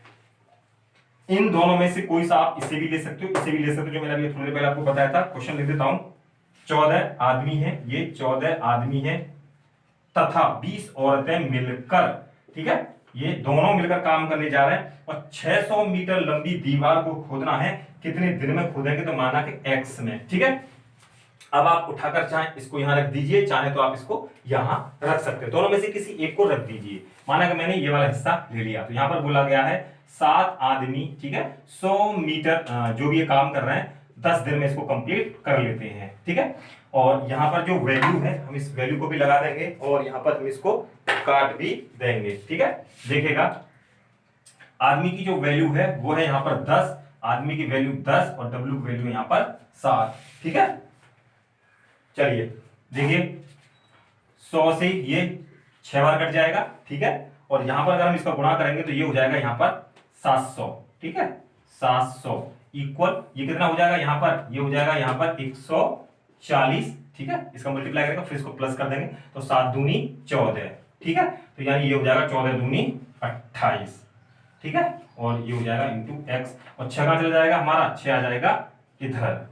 इन दोनों में से कोई सा आप इसे भी ले सकते हो, इसे भी ले सकते हो, जो मैंने अभी थोड़ी देर पहले आपको बताया था। क्वेश्चन लिख देता हूं, 14 आदमी है, ये 14 आदमी है तथा 20 औरतें मिलकर, ठीक है, ये दोनों मिलकर काम करने जा रहे हैं और 600 मीटर लंबी दीवार को खोदना है। कितने दिन में खोदेंगे? तो माना कि x में, ठीक है। अब आप उठाकर चाहे इसको यहां रख दीजिए, चाहे तो आप इसको यहां रख सकते हो, दोनों में से किसी एक को रख दीजिए। माना कि मैंने ये वाला हिस्सा ले लिया, तो यहां पर बोला गया है 7 आदमी, ठीक है, 100 मीटर जो भी ये काम कर रहे हैं 10 दिन में इसको कंप्लीट कर लेते हैं, ठीक है। और यहां पर जो वैल्यू है हम इस वैल्यू को भी लगा देंगे और यहां पर हम इसको काट भी देंगे, ठीक है। देखिएगा आदमी की जो वैल्यू है वो है यहां पर 10, आदमी की वैल्यू 10 और W की वैल्यू यहां पर 7, ठीक है। चलिए देखिए 100 से ये 6 बार कट जाएगा, ठीक है। और यहां पर अगर हम इसका गुणा करेंगे तो ये हो जाएगा यहां पर 700, ठीक है, 700 इक्वल ये कितना हो जाएगा यहां पर? ये हो जाएगा यहां पर 140, ठीक है। इसका मल्टीप्लाई करेंगे फिर इसको प्लस कर देंगे तो 7 दूनी 14, ठीक है। तो यानी ये हो जाएगा 14 दूनी 28, ठीक है। और ये हो जाएगा इंटू एक्स, और 6 कहां चला जाएगा हमारा? 6 आ जाएगा इधर,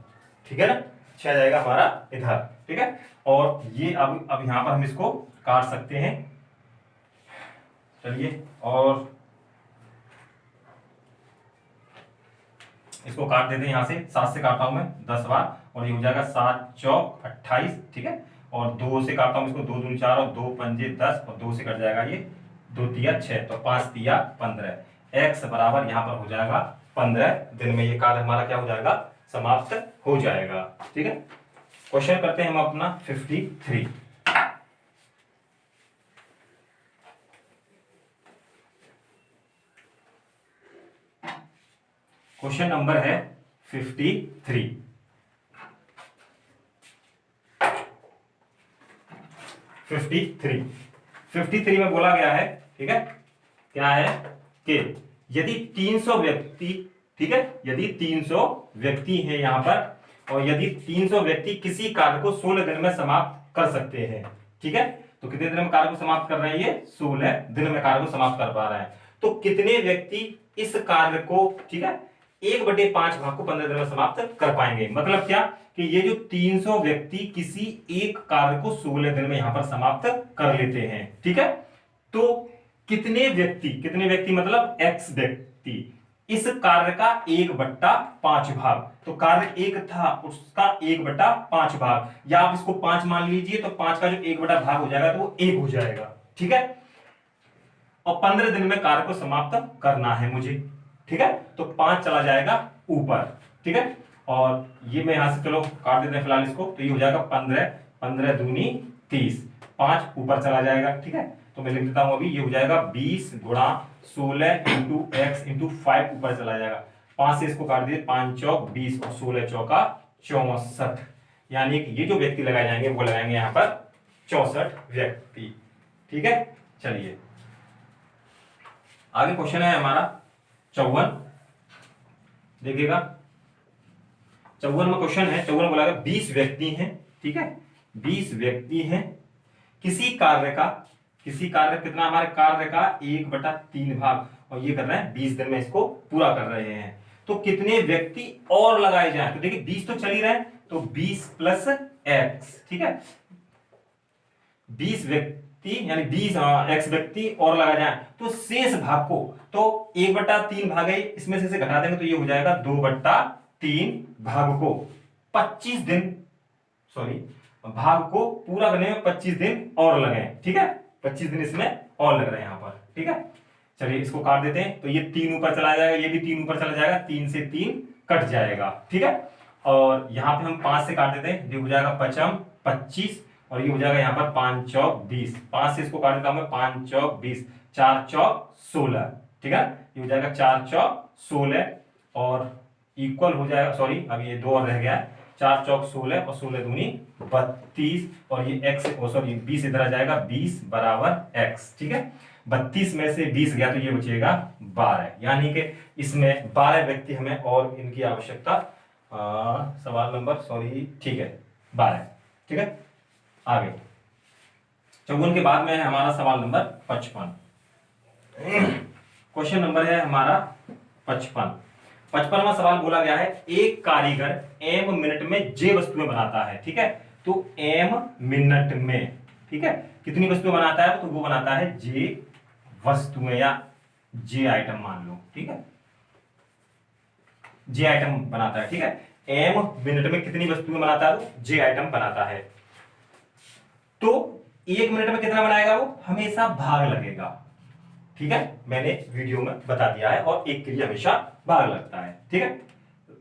ठीक है ना, 6 आ जाएगा हमारा इधर, ठीक है। और ये अब यहां पर हम इसको काट सकते हैं। चलिए और इसको काट देते हैं यहां से, 7 से काटता हूं मैं 10 बार और ये हो जाएगा 7 चौक 28, ठीक है। और 2 से काटता हूं इसको, 2 दूनी 4 और 2 पंजे 10 और 2 से कट जाएगा ये 2 तिया 6, तो 5 तिया 15। x बराबर यहां पर हो जाएगा 15 दिन में ये कार्य हमारा क्या हो जाएगा? समाप्त हो जाएगा, ठीक है। क्वेश्चन करते हैं हम अपना 53। क्वेश्चन नंबर है 53। 53 में बोला गया है, ठीक है, क्या है कि यदि 300 व्यक्ति, ठीक है, यदि 300 व्यक्ति हैं यहां पर और यदि 300 व्यक्ति किसी कार्य को 16 दिन में समाप्त कर सकते हैं, ठीक है। तो कितने दिन में कार्य को समाप्त कर रहे हैं? ये 16 दिन में कार्य को समाप्त कर पा रहे हैं। तो कितने व्यक्ति इस कार्य को, ठीक है, 1/5 भाग को 15 दिन में समाप्त कर पाएंगे। मतलब क्या कि ये जो 300 व्यक्ति किसी एक कार्य को 16 दिन में यहां पर समाप्त कर लेते हैं, ठीक है। तो कितने व्यक्ति मतलब x व्यक्ति इस कार्य का 1/5 भाग, तो कार्य एक था उसका 1/5 भाग, या आप इसको 5 मान लीजिए, तो 5 का जो 1 भाग हो जाएगा तो वो 1 हो जाएगा, ठीक है। और 15 दिन में कार्य को समाप्त करना है मुझे, ठीक है। तो 5 चला जाएगा ऊपर, ठीक है। और ये मैं यहां से चलो काट देते हैं फिलहाल इसको, तो ये हो जाएगा 15, 15 दूनी 30, 5 ऊपर चला जाएगा, ठीक है। तो मैं लिख देता हूं अभी, ये हो जाएगा 20 गुणा 16 इंटू x इंटू 5 ऊपर चला जाएगा, 5 से इसको काट दिए, 5 चौक 20 और 16 चौका 64, यानी कि ये जो व्यक्ति लगाए जाएंगे वो लगाएंगे यहां पर 64 व्यक्ति, ठीक है। चलिए आगे क्वेश्चन है हमारा 54, देखिएगा 54 में क्वेश्चन है, 54 बोला गया 20 व्यक्ति हैं, ठीक है, 20 व्यक्ति हैं किसी कार्य कितना, हमारे कार्य का 1/3 भाग, और ये कर रहे हैं 20 दिन में इसको पूरा कर रहे हैं। तो कितने व्यक्ति और लगाए जाएं, तो देखिए 20 तो चल ही रहे हैं, तो 20 प्लस x, ठीक है, 20 व्यक्ति यानी 20 x व्यक्ति और लगा जाए, तो शेष भाग को, तो 1/3 भाग है, इसमें से घटा देंगे तो ये हो जाएगा 2/3 भाग को 25 दिन, सॉरी भाग को पूरा करने में 25 दिन और लगे, ठीक है, 25 दिन इसमें और लग रहे हैं यहां पर, ठीक है। चलिए इसको काट देते हैं, तो ये 3 ऊपर चला जाएगा, ये भी 3 ऊपर चला जाएगा, 3 से 3 कट जाएगा, ठीक है। और यहां पे हम 5 से काट देते हैं, ये हो जाएगा 5 25, और ये हो जाएगा यहाँ पर 5 चौक 20, 5 से इसको काट देता हूं मैं, 5 चौक 20, 4 चौक 16, ठीक है, ये हो जाएगा 4 चौक 16 और इक्वल हो जाएगा, सॉरी अब ये 2 और रह गया है, 4 चौक 16 और 16 दूनी 32, और ये x, सॉरी 20 इधर आ जाएगा, 20 बराबर x, ठीक है। 32 में से 20 गया तो ये बचेगा 12, यानी कि इसमें 12 व्यक्ति हमें और इनकी आवश्यकता, सवाल नंबर, सॉरी ठीक है 12, ठीक है। आगे 54 के बाद में है हमारा सवाल नंबर 55, क्वेश्चन नंबर है हमारा 55। 55वां सवाल बोला गया है, एक कारीगर m मिनट में j वस्तुएं बनाता है, ठीक है। तो m मिनट में, ठीक है, कितनी वस्तुएं बनाता है, तो वो बनाता है j वस्तुएं या j आइटम मान लो, ठीक है, j आइटम बनाता है, ठीक है। m मिनट में कितनी वस्तुएं बनाता है, तो j आइटम बनाता है। तो 1 मिनट में कितना बनाएगा, वो हमेशा भाग लगेगा, ठीक है, मैंने वीडियो में बता दिया है, और एक के लिए हमेशा भाग लगता है, ठीक है,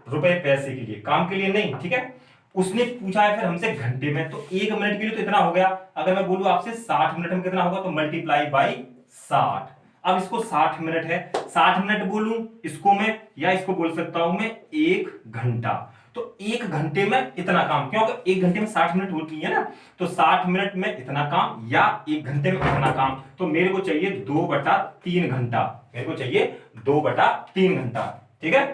रुपए पैसे के लिए, काम के लिए नहीं, ठीक है। उसने पूछा है फिर हमसे घंटे में, तो 1 मिनट के लिए तो इतना हो गया, अगर मैं बोलूं आपसे 60 मिनट में कितना होगा, तो मल्टीप्लाई बाई 60। अब इसको 60 मिनट है, 60 मिनट बोलूं इसको मैं, या इसको बोल सकता हूं मैं 1 घंटा, तो 1 घंटे में इतना काम, क्योंकि 1 घंटे में 60 मिनट होती है ना, तो 60 मिनट में इतना काम या 1 घंटे में इतना काम, तो मेरे को चाहिए 2/3 घंटा, मेरे को चाहिए 2/3 घंटा, ठीक है।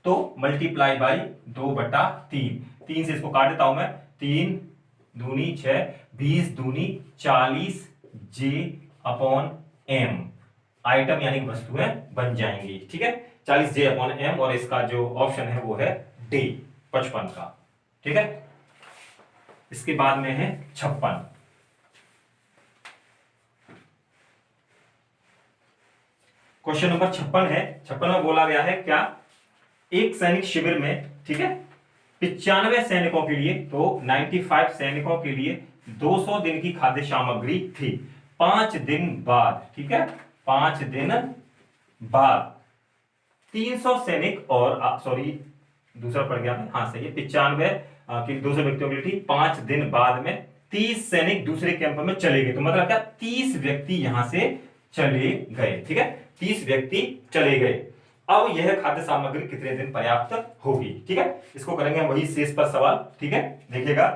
तो मल्टीप्लाई बाई 2/3, 3 से इसको काट देता हूं मैं, 3 दूनी 6, 20 दूनी 40 j अपॉन m, आइटम यानी वस्तुएं बन जाएंगी, ठीक है, 40 j अपॉन m, और इसका जो ऑप्शन है वो है डी 55 का, ठीक है। इसके बाद में है 56, क्वेश्चन नंबर 56 है। 56 में बोला गया है क्या, एक सैनिक शिविर में, ठीक है, 95 सैनिकों के लिए, तो 95 सैनिकों के लिए 200 दिन की खाद्य सामग्री थी, 5 दिन बाद, ठीक है, 5 दिन बाद 300 सैनिक और, सॉरी दूसरा पड़ गया, हाँ सही है, 95 की 200 व्यक्तियों के लिए थी, 5 दिन बाद में 30 सैनिक दूसरे कैंप में चले गए, तो मतलब क्या 30 व्यक्ति यहां से चले गए, ठीक है, 30 व्यक्ति चले गए। अब यह खाद्य सामग्री कितने दिन पर्याप्त होगी, ठीक है, इसको करेंगे हम वही शेष पर सवाल, ठीक है। देखिएगा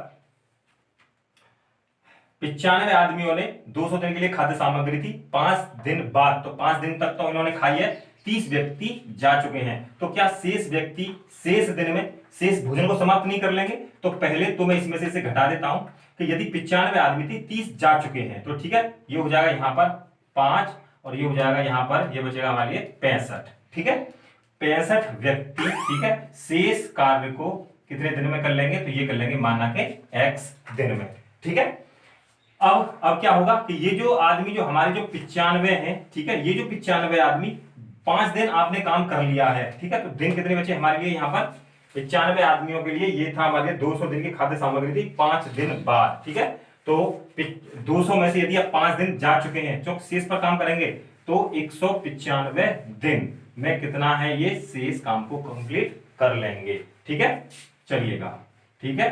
95 आदमियों ने 200 दिन के लिए खाद्य सामग्री थी, 5 दिन बाद, तो 5 दिन तक तो इन्होंने खाई है, 30 व्यक्ति जा चुके हैं, तो क्या शेष व्यक्ति शेष दिन में शेष भोजन को समाप्त नहीं कर लेंगे, तो पहले तो मैं इसमें से घटा देता हूं कि यदि 95 आदमी थी, 30 जा चुके हैं, तो ठीक है, ये हो जाएगा यहां पर 5 और ये हो जाएगा यहाँ पर, ये बचेगा हमारे लिए 65। ठीक है, 65 व्यक्ति, ठीक है, शेष कार्य को कितने दिन में कर लेंगे, तो ये कर लेंगे माना के x दिन में। ठीक है, अब क्या होगा कि ये जो आदमी जो हमारे जो 95 है, ठीक है, ये जो 95 आदमी 5 दिन आपने काम कर लिया है, ठीक है, तो दिन कितने बचे हमारे लिए यहाँ पर, 95 आदमियों के लिए ये था हमारे लिए 200 दिन की खाद्य सामग्री थी 5 दिन बाद। ठीक है, तो 200 में से यदि आप 5 दिन जा चुके हैं, जो शेष पर काम करेंगे, तो 195 दिन में कितना है, ये शेष काम को कंप्लीट कर लेंगे। ठीक है, चलिएगा, ठीक है,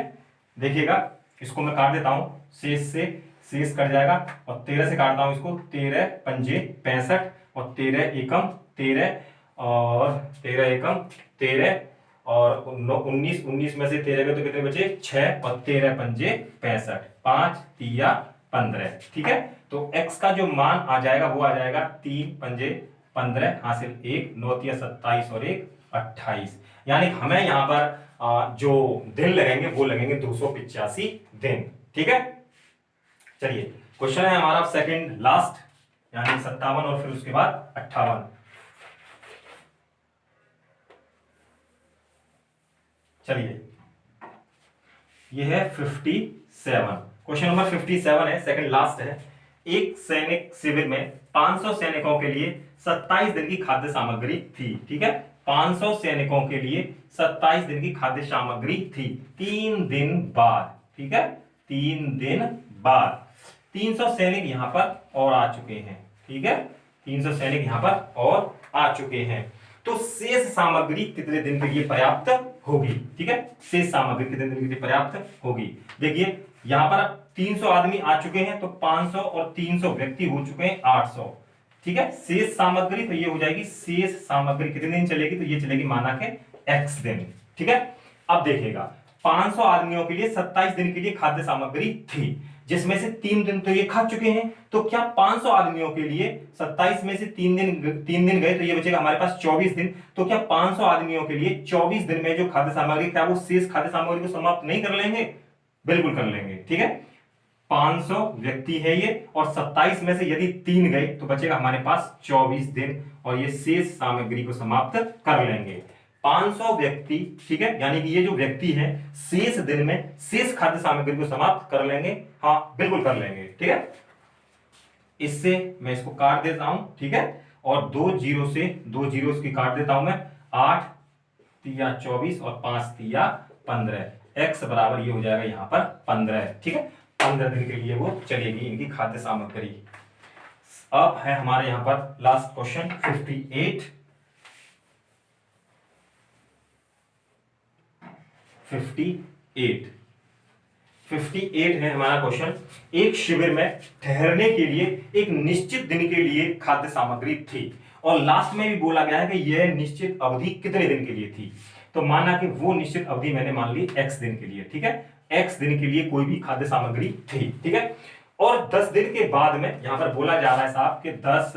देखिएगा, इसको मैं काट देता हूं, शेष से शेष कट जाएगा, और 13 से काटता हूं इसको, 13 पंजे 65, और 13 एकम 13, और 13 एकम 13, और 19 में से 13 गए तो कितने बचे, 6, और 13 पंजे 65, 5 तिया 15। ठीक है, तो x का जो मान आ जाएगा वो आ जाएगा 3 पंजे 15 हासिल 1, 9 तिया 27 और 1 28। यानी हमें यहाँ पर जो दिन लगेंगे वो लगेंगे 285 दिन। ठीक है, चलिए क्वेश्चन है हमारा सेकंड लास्ट, यानी 57 और फिर उसके बाद 58। चलिए, ये है 57, क्वेश्चन नंबर 57 है, सेकंड लास्ट है। एक सैनिक शिविर में 500 सैनिकों के लिए 27 दिन की खाद्य सामग्री थी। ठीक है, 500 सैनिकों के लिए 27 दिन की खाद्य सामग्री थी। 3 दिन बाद, ठीक है, 3 दिन बाद 300 सैनिक यहां पर और आ चुके हैं। ठीक है, 300 सैनिक यहां पर और आ चुके हैं, तो शेष सामग्री कितने दिन के लिए पर्याप्त होगी। ठीक है, शेष सामग्री कितने दिन के लिए पर्याप्त होगी। देखिए यहां पर 300 आदमी आ चुके हैं, तो 500 और 300 व्यक्ति हो चुके हैं 800। ठीक है, शेष सामग्री तो ये हो जाएगी, शेष सामग्री कितने दिन चलेगी, तो ये चलेगी माना के x दिन। ठीक है, अब देखिएगा 500 आदमियों के लिए 27 दिन के लिए खाद्य सामग्री थी, जिसमें से 3 दिन तो ये खा चुके हैं, तो क्या 500 आदमियों के लिए 27 में से 3 दिन गए, तो ये बचेगा हमारे पास 24 दिन। तो क्या 500 आदमियों के लिए 24 दिन में जो खाद्य सामग्री, क्या वो शेष खाद्य सामग्री को समाप्त नहीं कर लेंगे, बिल्कुल कर लेंगे। ठीक है, 500 व्यक्ति है ये, और 27 में से यदि 3 गए तो बचेगा हमारे पास 24 दिन, और ये शेष सामग्री को समाप्त कर लेंगे। 500 व्यक्ति, ठीक है, यानी कि ये जो व्यक्ति है शेष दिन में शेष खाद्य सामग्री को समाप्त कर लेंगे। हाँ, बिल्कुल कर लेंगे। ठीक है, इससे मैं इसको काट देता हूं। ठीक है, और 2 जीरो से 2 जीरो इसकी काट देता हूं मैं, 8 तिया 24 और 5 तिया 15, x बराबर ये हो जाएगा यहां पर 15। ठीक है, 15 दिन के लिए वो चलेगी इनकी खाद्य सामग्री। अब है हमारे यहां पर लास्ट क्वेश्चन 58। 58 है हमारा क्वेश्चन। एक शिविर में ठहरने के लिए एक निश्चित दिन के लिए खाद्य सामग्री थी, और लास्ट में भी बोला गया है कि यह निश्चित अवधि कितने दिन के लिए थी। तो माना कि वो निश्चित अवधि मैंने मान ली x दिन के लिए। ठीक है, x दिन के लिए कोई भी खाद्य सामग्री थी। ठीक है, और 10 दिन के बाद में यहां पर बोला जा रहा है साहब कि 10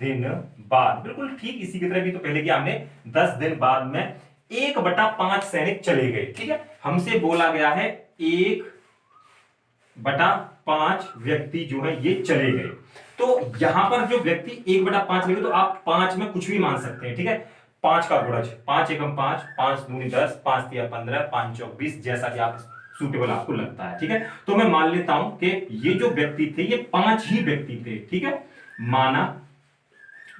दिन बाद, बिल्कुल ठीक इसी की तरह भी तो पहले किया हमने, 10 दिन बाद में 1/5 सैनिक चले गए। ठीक है, हमसे बोला गया है 1/5 व्यक्ति जो है ये चले गए, तो यहां पर जो व्यक्ति 1/5 लेंगे, तो आप 5 में कुछ भी मान सकते हैं। ठीक है, 5 का गुणज, 5 एकम 5, 5 दूनी 10, 5 तिया 15, 5 चौक 20, जैसा कि आप सूटेबल आपको लगता है। ठीक है, तो मैं मान लेता हूं कि ये जो व्यक्ति थे ये 5 ही व्यक्ति थे। ठीक है, माना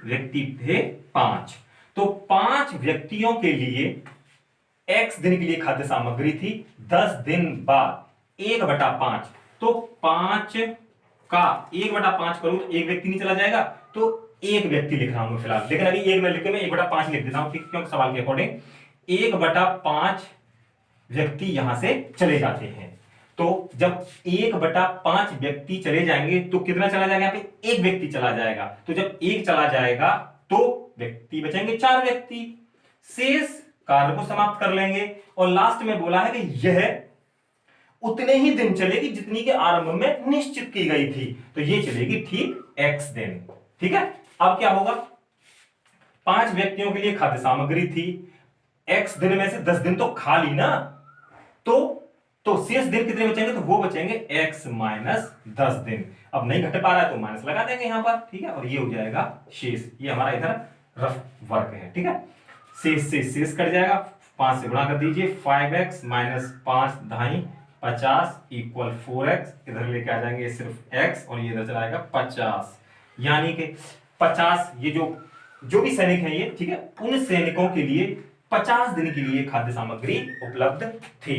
व्यक्ति थे 5, तो 5 व्यक्तियों के लिए x दिन के लिए खाद्य सामग्री थी। 10 दिन बाद 1/5, तो 5 का 1/5 करूं तो एक व्यक्ति नहीं चला जाएगा, तो एक व्यक्ति लिख रहा हूं मैं फिलहाल, लेकिन अभी एक न लिख के मैं 1/5 लिख देता हूं, क्योंकि सवाल के अकॉर्डिंग 1/5 व्यक्ति यहां से चले जाते हैं। तो जब 1/5 व्यक्ति चले जाएंगे तो कितना चला जाएगा, यहाँ पे एक व्यक्ति चला जाएगा, तो जब एक चला जाएगा तो व्यक्ति बचेंगे 4 व्यक्ति, शेष कार्य को समाप्त कर लेंगे। और लास्ट में बोला है कि यह उतने ही दिन चलेगी जितनी के आरंभ में निश्चित की गई थी, तो ये चलेगी ठीक x दिन। ठीक है, अब क्या होगा, 5 व्यक्तियों के लिए खाद्य सामग्री थी, x दिन में से 10 दिन तो खा ली ना, तो तो शेष दिन कितने बचेंगे, तो वो बचेंगे x माइनस 10 दिन। अब नहीं घट पा रहा है तो माइनस लगा देंगे यहां पर, ठीक है, और ये हो जाएगा शेष। ये हमारा इधर रफ वर्क है, ठीक है। शेष से शेष कट जाएगा, 5 से गुणा कर दीजिए, 5x माइनस 5 ढाई 50 इक्वल 4x, इधर लेके आ जाएंगे सिर्फ x और ये इधर चला जाएगा 50, यानी कि 50, ये जो भी सैनिक हैं ये, ठीक है, उन सैनिकों के लिए 50 दिन के लिए खाद्य सामग्री उपलब्ध थी,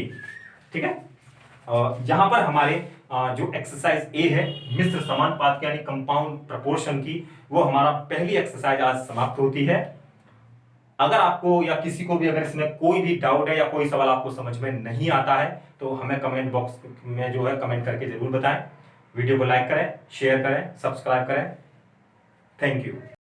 ठीक है। यहां पर हमारे जो एक्सरसाइज ए है मिश्र समानुपात यानी कंपाउंड प्रपोर्शन की, वो हमारा पहली एक्सरसाइज आज समाप्त होती है। अगर आपको या किसी को भी अगर इसमें कोई भी डाउट है या कोई सवाल आपको समझ में नहीं आता है तो हमें कमेंट बॉक्स में जो है कमेंट करके जरूर बताएं। वीडियो को लाइक करें, शेयर करें, सब्सक्राइब करें। Thank you.